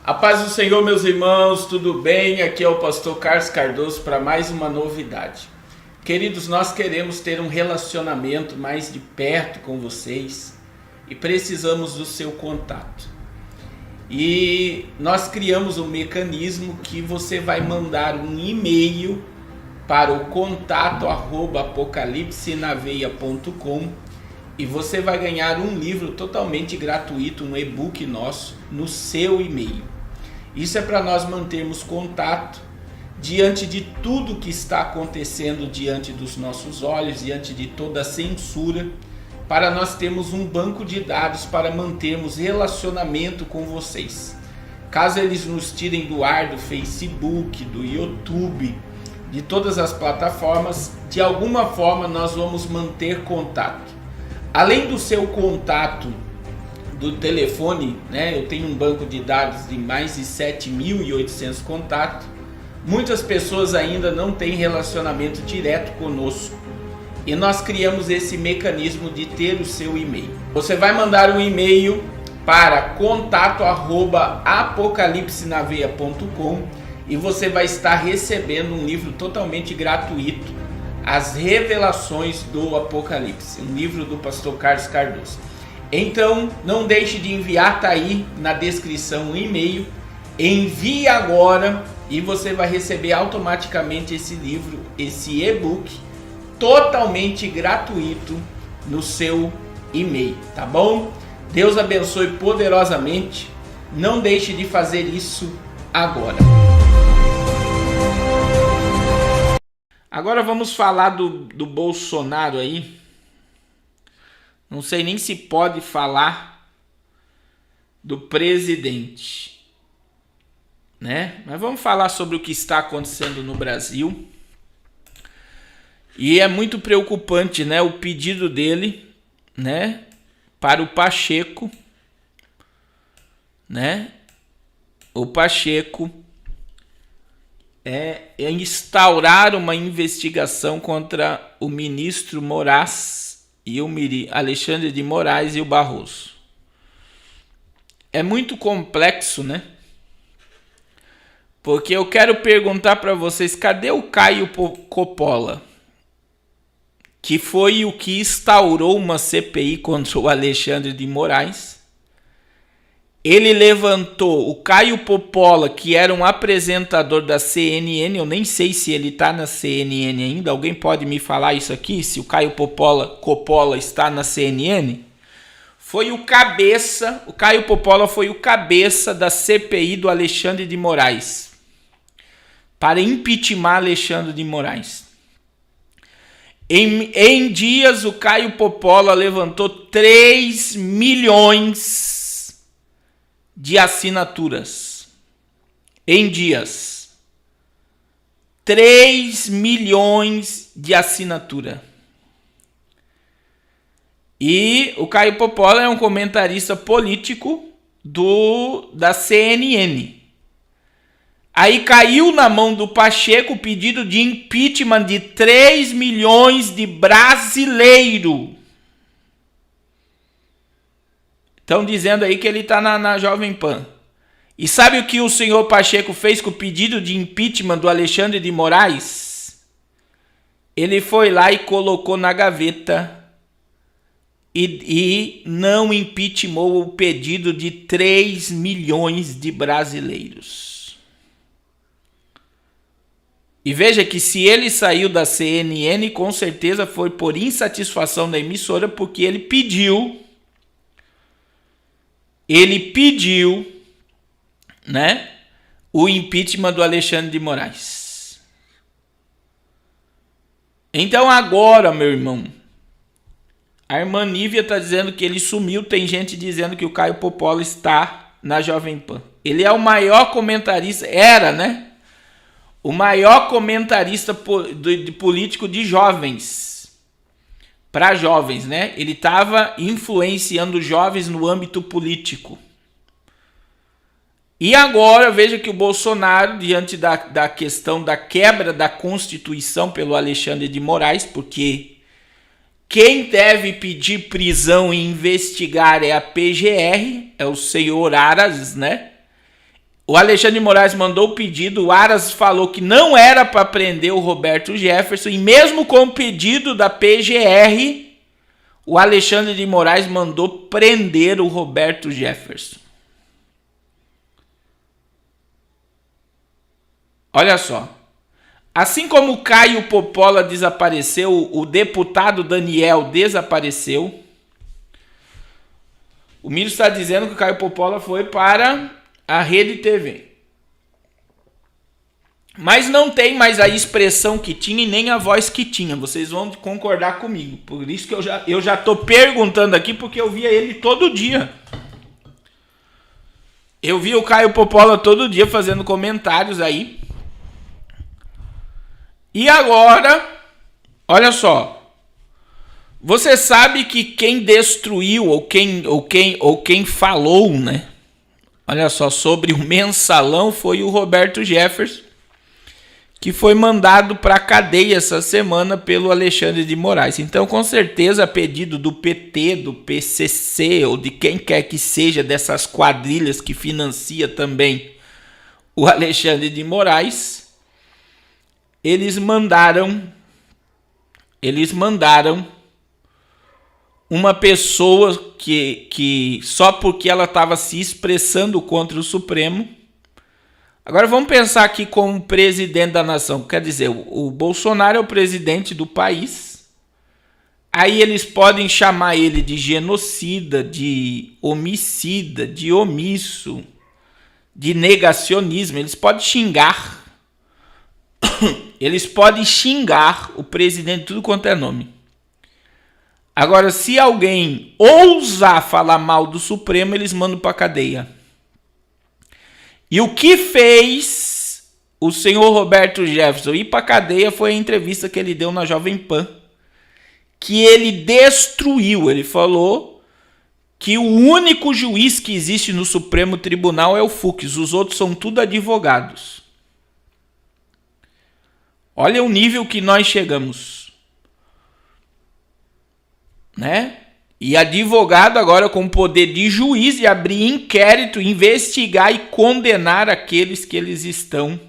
A paz do Senhor, meus irmãos, tudo bem? Aqui é o pastor Carlos Cardoso para mais uma novidade. Queridos, nós queremos ter um relacionamento mais de perto com vocês e precisamos do seu contato. E nós criamos um mecanismo que você vai mandar um e-mail para o contato@apocalipsenaveia.com e você vai ganhar um livro totalmente gratuito, um e-book nosso, no seu e-mail. Isso é para nós mantermos contato diante de tudo que está acontecendo diante dos nossos olhos, diante de toda a censura, para nós termos um banco de dados para mantermos relacionamento com vocês. Caso eles nos tirem do ar do Facebook, do YouTube, de todas as plataformas, de alguma forma nós vamos manter contato. Além do seu contato do telefone, né? Eu tenho um banco de dados de mais de 7.800 contatos. Muitas pessoas ainda não têm relacionamento direto conosco. E nós criamos esse mecanismo de ter o seu e-mail. Você vai mandar um e-mail para contato@apocalipsenaveia.com e você vai estar recebendo um livro totalmente gratuito, As Revelações do Apocalipse, um livro do pastor Carlos Cardoso. Então, não deixe de enviar, tá aí na descrição um e-mail, envie agora e você vai receber automaticamente esse livro, esse e-book, totalmente gratuito no seu e-mail, tá bom? Deus abençoe poderosamente, não deixe de fazer isso agora. Agora vamos falar do Bolsonaro aí. Não sei nem se pode falar do presidente, né? Mas vamos falar sobre o que está acontecendo no Brasil. E é muito preocupante, né, o pedido dele, né, para o Pacheco, né? O Pacheco é instaurar uma investigação contra o ministro Moraes e o Alexandre de Moraes e o Barroso. É muito complexo, né? Porque eu quero perguntar para vocês, cadê o Caio Coppola? Que foi o que instaurou uma CPI contra o Alexandre de Moraes. Ele levantou o Caio Coppola, que era um apresentador da CNN, eu nem sei se ele está na CNN ainda, alguém pode me falar isso aqui, se o Caio Coppola está na CNN? O Caio Coppola foi o cabeça da CPI do Alexandre de Moraes, para impeachment Alexandre de Moraes. Em dias, o Caio Coppola levantou 3 milhões de assinaturas. Em dias. 3 milhões de assinatura. E o Caio Coppola é um comentarista político da CNN. Aí caiu na mão do Pacheco o pedido de impeachment de 3 milhões de brasileiros. Estão dizendo aí que ele está na Jovem Pan. E sabe o que o senhor Pacheco fez com o pedido de impeachment do Alexandre de Moraes? Ele foi lá e colocou na gaveta e não impeachmentou o pedido de 3 milhões de brasileiros. E veja que se ele saiu da CNN, com certeza foi por insatisfação da emissora, porque ele pediu, né, o impeachment do Alexandre de Moraes. Então agora, meu irmão, a irmã Nívia está dizendo que ele sumiu, tem gente dizendo que o Caio Coppola está na Jovem Pan. Ele é o maior comentarista, era, né? O maior comentarista de político de jovens. Para jovens, né? Ele estava influenciando jovens no âmbito político. E agora veja que o Bolsonaro, diante da questão da quebra da Constituição pelo Alexandre de Moraes, porque quem deve pedir prisão e investigar é a PGR, é o senhor Aras, né? O Alexandre de Moraes mandou o pedido, o Aras falou que não era para prender o Roberto Jefferson, e mesmo com o pedido da PGR, o Alexandre de Moraes mandou prender o Roberto Jefferson. Olha só. Assim como o Caio Popola desapareceu, o deputado Daniel desapareceu. O Miro está dizendo que o Caio Popola foi para a Rede TV. Mas não tem mais a expressão que tinha e nem a voz que tinha. Vocês vão concordar comigo. Por isso que eu já estou perguntando aqui, porque eu via ele todo dia. Eu via o Caio Popola todo dia fazendo comentários aí. E agora, olha só. Você sabe que quem destruiu ou quem falou, né? Olha só, sobre o mensalão foi o Roberto Jefferson, que foi mandado para a cadeia essa semana pelo Alexandre de Moraes. Então, com certeza, a pedido do PT, do PCC ou de quem quer que seja dessas quadrilhas que financia também o Alexandre de Moraes, eles mandaram uma pessoa que só porque ela estava se expressando contra o Supremo. Agora vamos pensar aqui como presidente da nação. Quer dizer, o Bolsonaro é o presidente do país. Aí eles podem chamar ele de genocida, de homicida, de omisso, de negacionismo. Eles podem xingar. Eles podem xingar o presidente tudo quanto é nome. Agora, se alguém ousar falar mal do Supremo, eles mandam para a cadeia. E o que fez o senhor Roberto Jefferson ir para a cadeia foi a entrevista que ele deu na Jovem Pan, que ele destruiu. Ele falou que o único juiz que existe no Supremo Tribunal é o Fux, os outros são tudo advogados. Olha o nível que nós chegamos, né? E advogado agora com poder de juiz de abrir inquérito, investigar e condenar aqueles que eles estão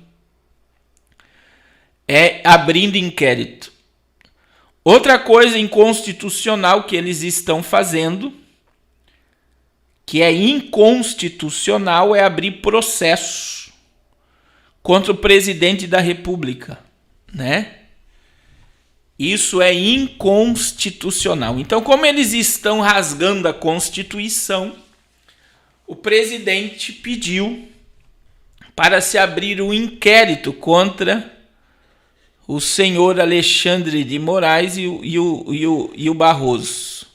abrindo inquérito. Outra coisa inconstitucional que eles estão fazendo, que é inconstitucional, é abrir processo contra o presidente da República, né? Isso é inconstitucional. Então, como eles estão rasgando a Constituição, o presidente pediu para se abrir um inquérito contra o senhor Alexandre de Moraes e o Barroso,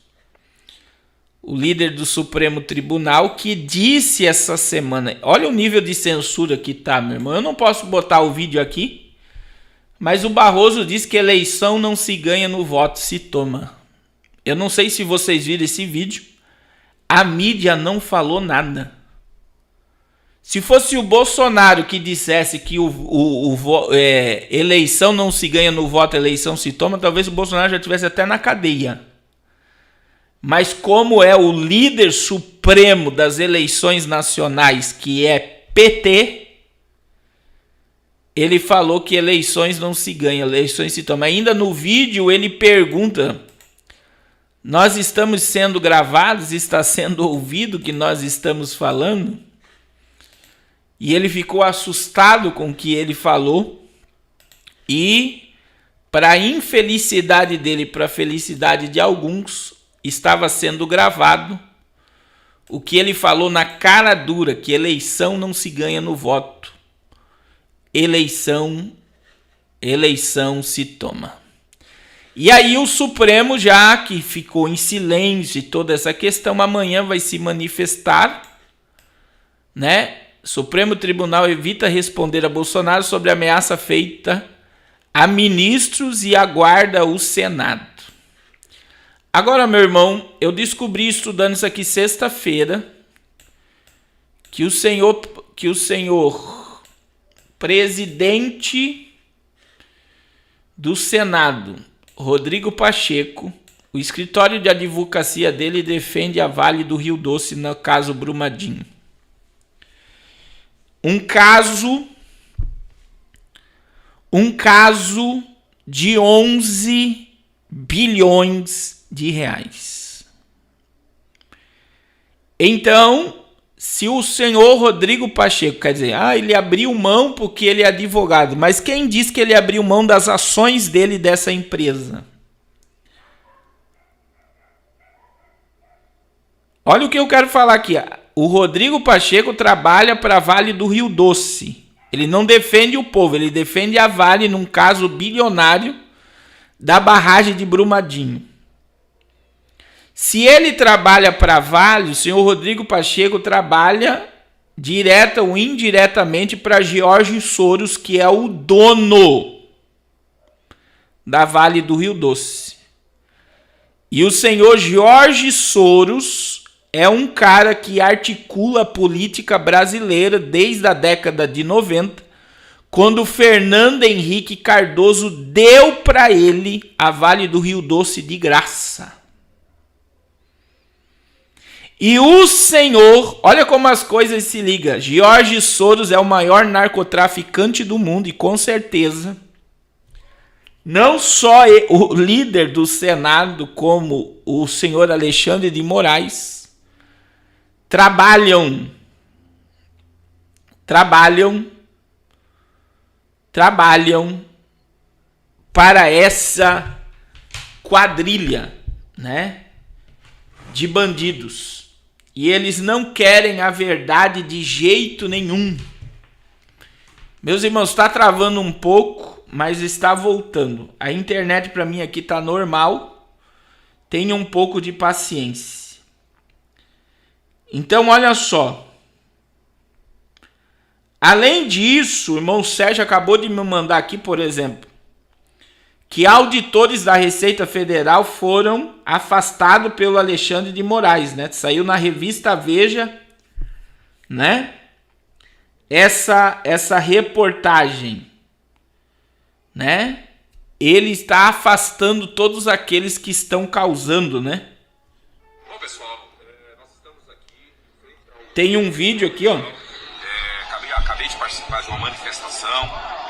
o líder do Supremo Tribunal, que disse essa semana... Olha o nível de censura que tá, meu irmão. Eu não posso botar o vídeo aqui, mas o Barroso disse que eleição não se ganha no voto, se toma. Eu não sei se vocês viram esse vídeo. A mídia não falou nada. Se fosse o Bolsonaro que dissesse que eleição não se ganha no voto, eleição se toma, talvez o Bolsonaro já estivesse até na cadeia. Mas como é o líder supremo das eleições nacionais, que é PT... Ele falou que eleições não se ganham, eleições se tomam. Ainda no vídeo ele pergunta: nós estamos sendo gravados, está sendo ouvido o que nós estamos falando? E ele ficou assustado com o que ele falou. E, para a infelicidade dele, para a felicidade de alguns, estava sendo gravado o que ele falou na cara dura, que eleição não se ganha no voto. Eleição se toma. E aí o Supremo, já que ficou em silêncio e toda essa questão, amanhã vai se manifestar, né? Supremo Tribunal evita responder a Bolsonaro sobre a ameaça feita a ministros e aguarda o Senado. Agora, meu irmão, eu descobri estudando isso aqui sexta-feira que o senhor presidente do Senado, Rodrigo Pacheco, o escritório de advocacia dele defende a Vale do Rio Doce no caso Brumadinho. um caso de 11 bilhões de reais. Então, se o senhor Rodrigo Pacheco, quer dizer, ele abriu mão porque ele é advogado, mas quem disse que ele abriu mão das ações dele dessa empresa? Olha o que eu quero falar aqui. O Rodrigo Pacheco trabalha para a Vale do Rio Doce. Ele não defende o povo, ele defende a Vale num caso bilionário da barragem de Brumadinho. Se ele trabalha para a Vale, o senhor Rodrigo Pacheco trabalha direta ou indiretamente para Jorge Soros, que é o dono da Vale do Rio Doce. E o senhor Jorge Soros é um cara que articula a política brasileira desde a década de 90, quando Fernando Henrique Cardoso deu para ele a Vale do Rio Doce de graça. E o senhor, olha como as coisas se ligam, Jorge Soros é o maior narcotraficante do mundo e com certeza não só o líder do Senado, como o senhor Alexandre de Moraes, trabalham para essa quadrilha, né, de bandidos. E eles não querem a verdade de jeito nenhum. Meus irmãos, está travando um pouco, mas está voltando. A internet para mim aqui está normal. Tenha um pouco de paciência. Então, olha só. Além disso, o irmão Sérgio acabou de me mandar aqui, por exemplo, que auditores da Receita Federal foram afastados pelo Alexandre de Moraes, né? Saiu na revista Veja, né? Essa reportagem, né? Ele está afastando todos aqueles que estão causando, né? Bom, pessoal, nós estamos aqui... Tem um vídeo aqui, ó. Acabei de participar de uma manifestação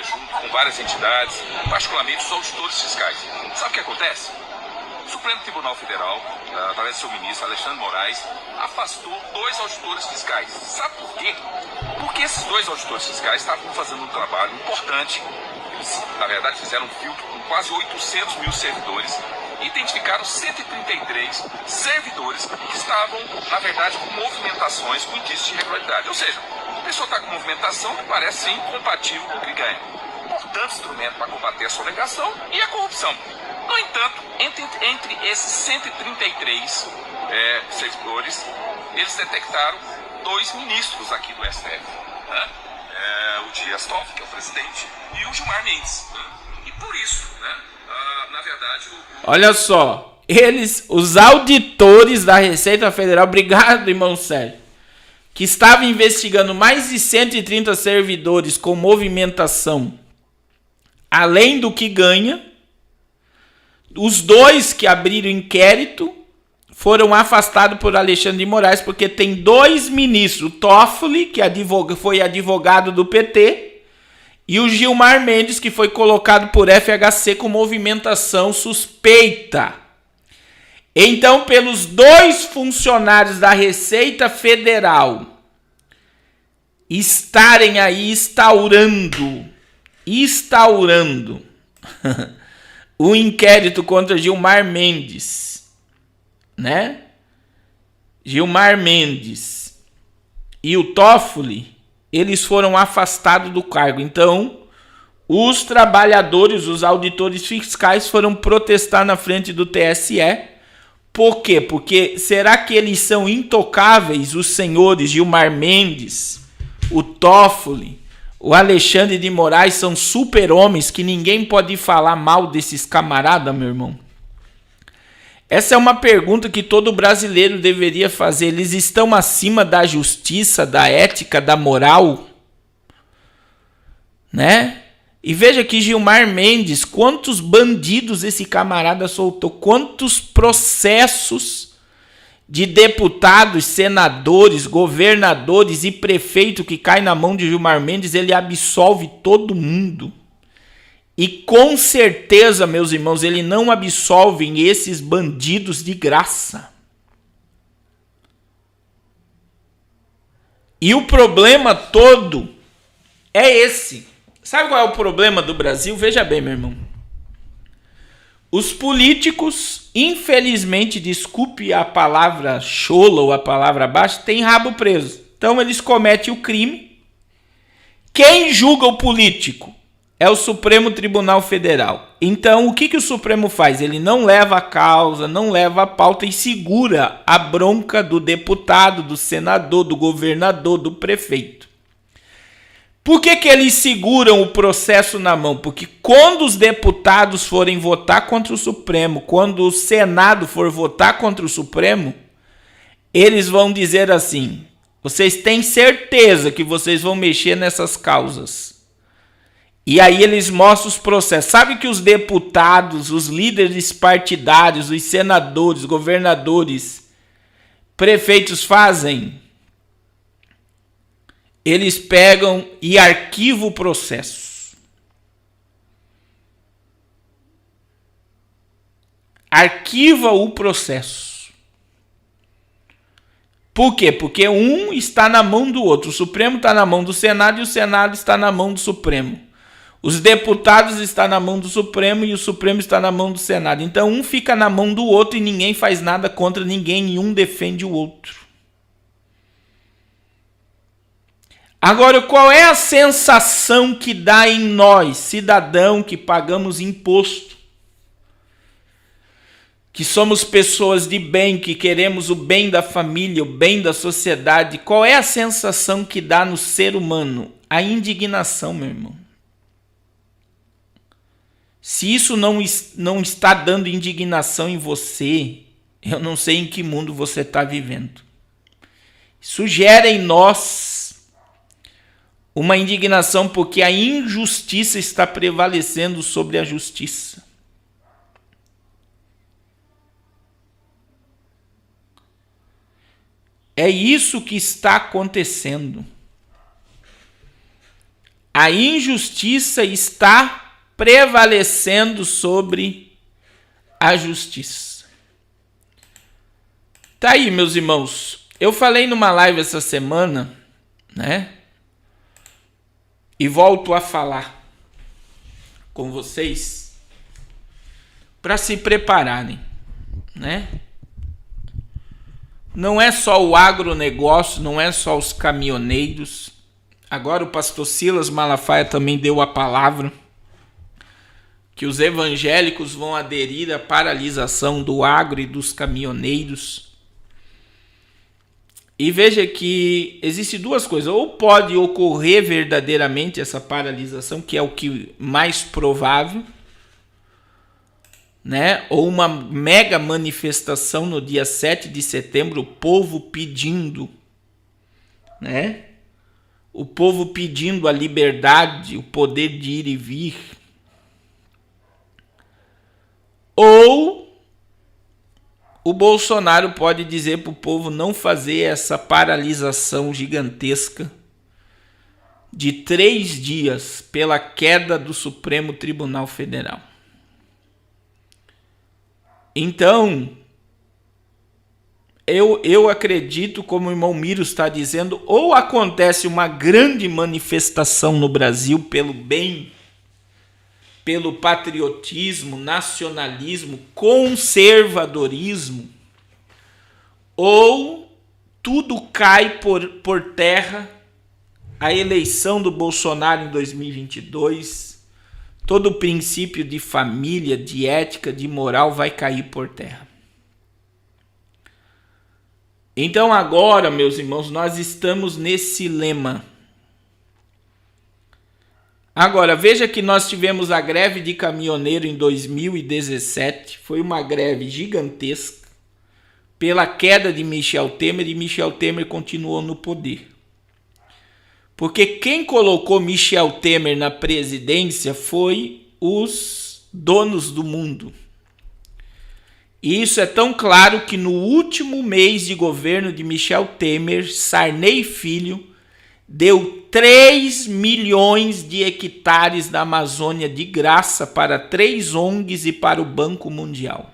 junto com várias entidades, particularmente os auditores fiscais. Sabe o que acontece? O Supremo Tribunal Federal, através do seu ministro Alexandre de Moraes, afastou 2 auditores fiscais. Sabe por quê? Porque esses 2 auditores fiscais estavam fazendo um trabalho importante. Eles, na verdade, fizeram um filtro com quase 800 mil servidores e identificaram 133 servidores que estavam, na verdade, com movimentações com indícios de irregularidade. Ou seja, a pessoa está com movimentação que parece ser incompatível com o que ganha. Importante instrumento para combater a sonegação e a corrupção. No entanto, entre esses 133 servidores, eles detectaram 2 ministros aqui do STF. Né? O Dias Toffoli, que é o presidente, e o Gilmar Mendes. Né? E por isso, né, na verdade... Olha só, os auditores da Receita Federal, obrigado, irmão Sérgio, que estavam investigando mais de 130 servidores com movimentação além do que ganha, os 2 que abriram inquérito foram afastados por Alexandre de Moraes, porque tem 2 ministros, o Toffoli, que foi advogado do PT, e o Gilmar Mendes, que foi colocado por FHC com movimentação suspeita. Então, pelos 2 funcionários da Receita Federal estarem aí instaurando o inquérito contra Gilmar Mendes, né? Gilmar Mendes e o Toffoli, eles foram afastados do cargo. Então, os trabalhadores, os auditores fiscais foram protestar na frente do TSE. Por quê? Porque será que eles são intocáveis, os senhores Gilmar Mendes, o Toffoli, o Alexandre de Moraes são super-homens que ninguém pode falar mal desses camaradas, meu irmão? Essa é uma pergunta que todo brasileiro deveria fazer. Eles estão acima da justiça, da ética, da moral? Né? E veja que Gilmar Mendes, quantos bandidos esse camarada soltou, quantos processos de deputados, senadores, governadores e prefeito que cai na mão de Gilmar Mendes, ele absolve todo mundo. E com certeza, meus irmãos, ele não absolve esses bandidos de graça. E o problema todo é esse. Sabe qual é o problema do Brasil? Veja bem, meu irmão. Os políticos, infelizmente, desculpe a palavra chola ou a palavra baixa, têm rabo preso. Então eles cometem o crime. Quem julga o político? É o Supremo Tribunal Federal. Então o que o Supremo faz? Ele não leva a causa, não leva a pauta e segura a bronca do deputado, do senador, do governador, do prefeito. Por que eles seguram o processo na mão? Porque quando os deputados forem votar contra o Supremo, quando o Senado for votar contra o Supremo, eles vão dizer assim: vocês têm certeza que vocês vão mexer nessas causas? E aí eles mostram os processos. Sabe que os deputados, os líderes partidários, os senadores, governadores, prefeitos fazem? Eles pegam e arquivam o processo. Arquiva o processo. Por quê? Porque um está na mão do outro. O Supremo está na mão do Senado e o Senado está na mão do Supremo. Os deputados estão na mão do Supremo e o Supremo está na mão do Senado. Então um fica na mão do outro e ninguém faz nada contra ninguém e um defende o outro. Agora, qual é a sensação que dá em nós, cidadão que pagamos imposto, que somos pessoas de bem, que queremos o bem da família, o bem da sociedade? Qual é a sensação que dá no ser humano? A indignação, meu irmão. Se isso não está dando indignação em você, eu não sei em que mundo você está vivendo. Isso gera em nós uma indignação porque a injustiça está prevalecendo sobre a justiça. É isso que está acontecendo. A injustiça está prevalecendo sobre a justiça. Tá aí, meus irmãos. Eu falei numa live essa semana, né? E volto a falar com vocês para se prepararem, né? Não é só o agronegócio, não é só os caminhoneiros. Agora o pastor Silas Malafaia também deu a palavra que os evangélicos vão aderir à paralisação do agro e dos caminhoneiros. E veja que existem duas coisas. Ou pode ocorrer verdadeiramente essa paralisação, que é o que mais provável, né? Ou uma mega manifestação no dia 7 de setembro, o povo pedindo, né? O povo pedindo a liberdade, o poder de ir e vir. Ou o Bolsonaro pode dizer para o povo não fazer essa paralisação gigantesca de 3 dias pela queda do Supremo Tribunal Federal. Então, eu acredito, como o irmão Miro está dizendo, ou acontece uma grande manifestação no Brasil pelo bem, pelo patriotismo, nacionalismo, conservadorismo, ou tudo cai por terra, a eleição do Bolsonaro em 2022, todo o princípio de família, de ética, de moral vai cair por terra. Então agora, meus irmãos, nós estamos nesse lema. Agora, veja que nós tivemos a greve de caminhoneiro em 2017, foi uma greve gigantesca, pela queda de Michel Temer, e Michel Temer continuou no poder. Porque quem colocou Michel Temer na presidência foi os donos do mundo. E isso é tão claro que no último mês de governo de Michel Temer, Sarney Filho deu 3 milhões de hectares da Amazônia de graça para 3 ONGs e para o Banco Mundial.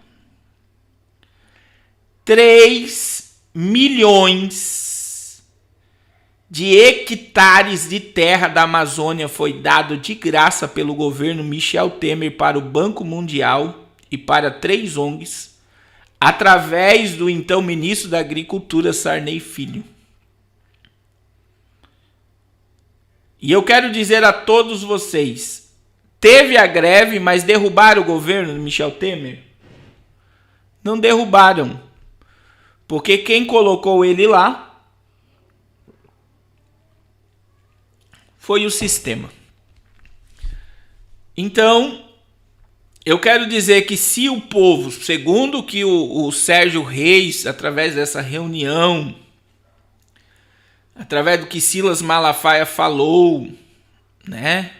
3 milhões de hectares de terra da Amazônia foi dado de graça pelo governo Michel Temer para o Banco Mundial e para 3 ONGs, através do então ministro da Agricultura, Sarney Filho. E eu quero dizer a todos vocês, teve a greve, mas derrubaram o governo de Michel Temer? Não derrubaram, porque quem colocou ele lá foi o sistema. Então, eu quero dizer que se o povo, segundo que o Sérgio Reis, através dessa reunião, através do que Silas Malafaia falou, né?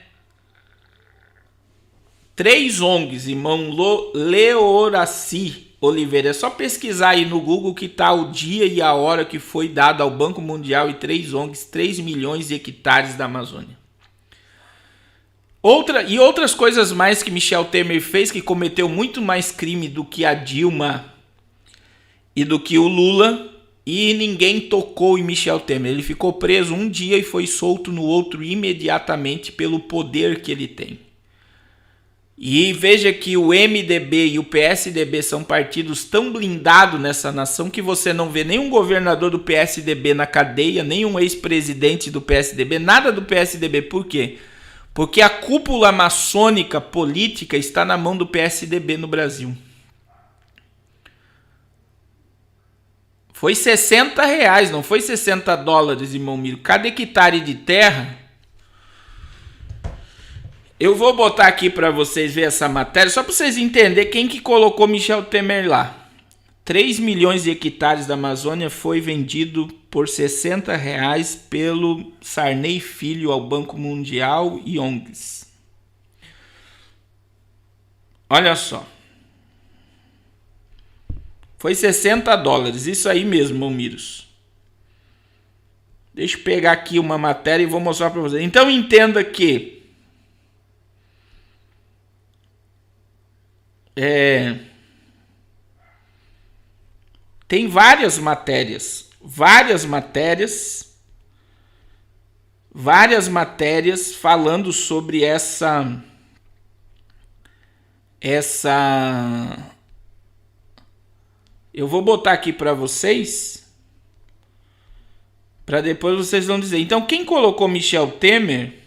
3 ONGs, irmão Leoraci Oliveira, é só pesquisar aí no Google que tá o dia e a hora que foi dado ao Banco Mundial e 3 ONGs, 3 milhões de hectares da Amazônia. Outras coisas mais que Michel Temer fez, que cometeu muito mais crime do que a Dilma e do que o Lula, e ninguém tocou em Michel Temer. Ele ficou preso um dia e foi solto no outro imediatamente pelo poder que ele tem. E veja que o MDB e o PSDB são partidos tão blindados nessa nação que você não vê nenhum governador do PSDB na cadeia, nenhum ex-presidente do PSDB, nada do PSDB. Por quê? Porque a cúpula maçônica política está na mão do PSDB no Brasil. Foi R$60, não foi $60, irmão Miro. Cada hectare de terra. Eu vou botar aqui para vocês verem essa matéria, só para vocês entenderem quem que colocou Michel Temer lá. 3 milhões de hectares da Amazônia foi vendido por R$60 pelo Sarney Filho ao Banco Mundial e ONGs. Olha só. Foi $60, isso aí mesmo, Miros. Deixa eu pegar aqui uma matéria e vou mostrar para vocês. Então entenda que tem várias matérias falando sobre essa eu vou botar aqui para vocês, para depois vocês vão dizer. Então, quem colocou Michel Temer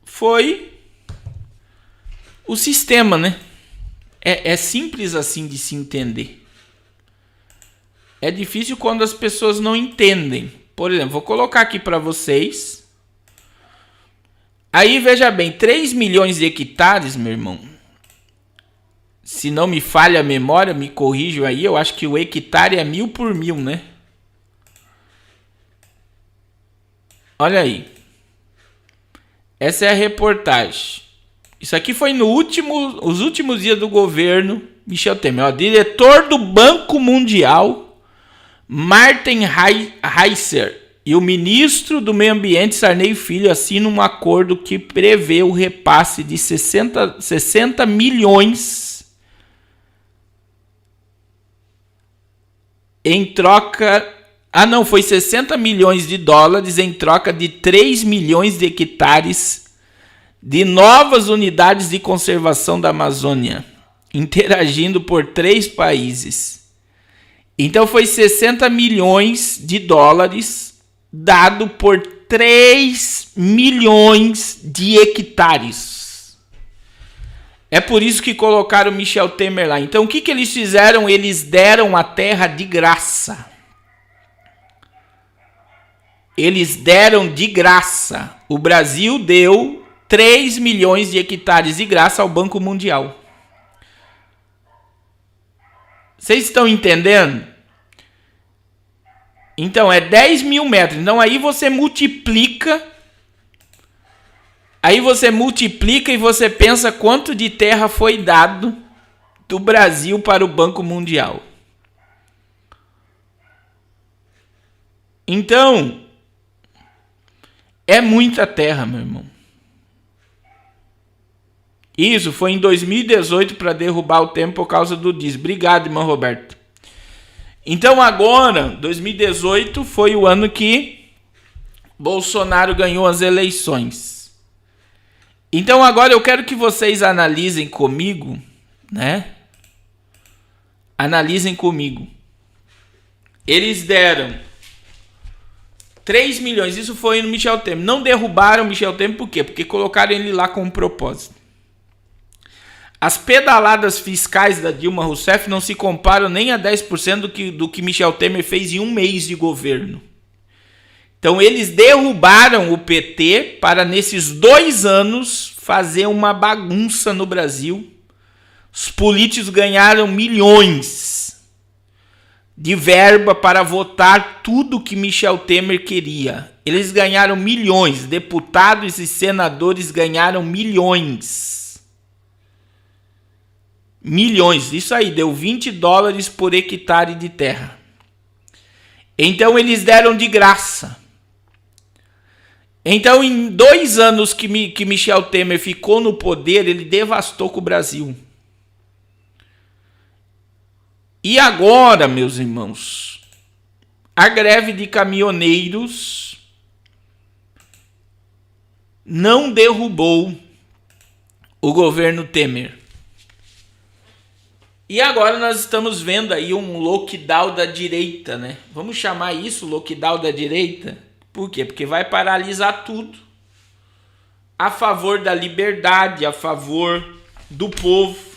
foi o sistema, né? É simples assim de se entender. É difícil quando as pessoas não entendem. Por exemplo, vou colocar aqui para vocês. Aí, veja bem, 3 milhões de hectares, meu irmão. Se não me falha a memória, me corrijam aí. Eu acho que o hectare é 1000 por 1000, né? Olha aí. Essa é a reportagem. Isso aqui foi os últimos dias do governo Michel Temer. Ó, diretor do Banco Mundial, Martin Reisser, e o ministro do Meio Ambiente, Sarney Filho, assinam um acordo que prevê o repasse de 60 milhões em troca... foi 60 milhões de dólares em troca de 3 milhões de hectares de novas unidades de conservação da Amazônia, interagindo por 3 países. Então foi 60 milhões de dólares dado por 3 milhões de hectares. É por isso que colocaram Michel Temer lá. Então o que eles fizeram? Eles deram a terra de graça. Eles deram de graça. O Brasil deu 3 milhões de hectares de graça ao Banco Mundial. Vocês estão entendendo? Então é 10 mil metros. Então aí você multiplica Aí você multiplica e você pensa quanto de terra foi dado do Brasil para o Banco Mundial. Então, é muita terra, meu irmão. Isso foi em 2018 para derrubar o tempo por causa do dízimo. Obrigado, irmão Roberto. Então agora, 2018 foi o ano que Bolsonaro ganhou as eleições. Então agora eu quero que vocês analisem comigo, né? Analisem comigo. Eles deram 3 milhões, isso foi no Michel Temer. Não derrubaram o Michel Temer por quê? Porque colocaram ele lá com um propósito. As pedaladas fiscais da Dilma Rousseff não se comparam nem a 10% do que Michel Temer fez em um mês de governo. Então eles derrubaram o PT para nesses 2 anos fazer uma bagunça no Brasil. Os políticos ganharam milhões de verba para votar tudo que Michel Temer queria. Eles ganharam milhões, deputados e senadores ganharam milhões. Milhões, isso aí, deu $20 por hectare de terra. Então eles deram de graça. Então em 2 anos que Michel Temer ficou no poder, ele devastou com o Brasil. E agora, meus irmãos, a greve de caminhoneiros não derrubou o governo Temer. E agora nós estamos vendo aí um lockdown da direita, né? Vamos chamar isso lockdown da direita? Por quê? Porque vai paralisar tudo a favor da liberdade, a favor do povo.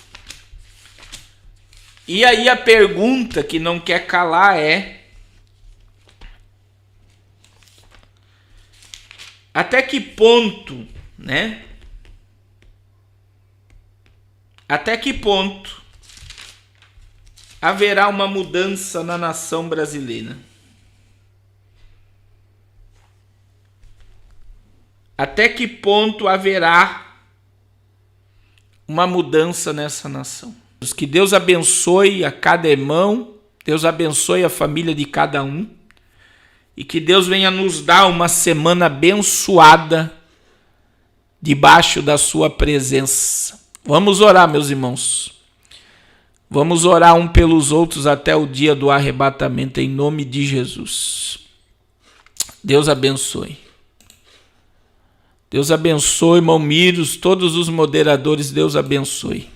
E aí a pergunta que não quer calar é: até que ponto, né? Até que ponto haverá uma mudança na nação brasileira? Até que ponto haverá uma mudança nessa nação? Que Deus abençoe a cada irmão, Deus abençoe a família de cada um, e que Deus venha nos dar uma semana abençoada debaixo da sua presença. Vamos orar, meus irmãos. Vamos orar um pelos outros até o dia do arrebatamento, em nome de Jesus. Deus abençoe. Deus abençoe, irmão Miros, todos os moderadores, Deus abençoe.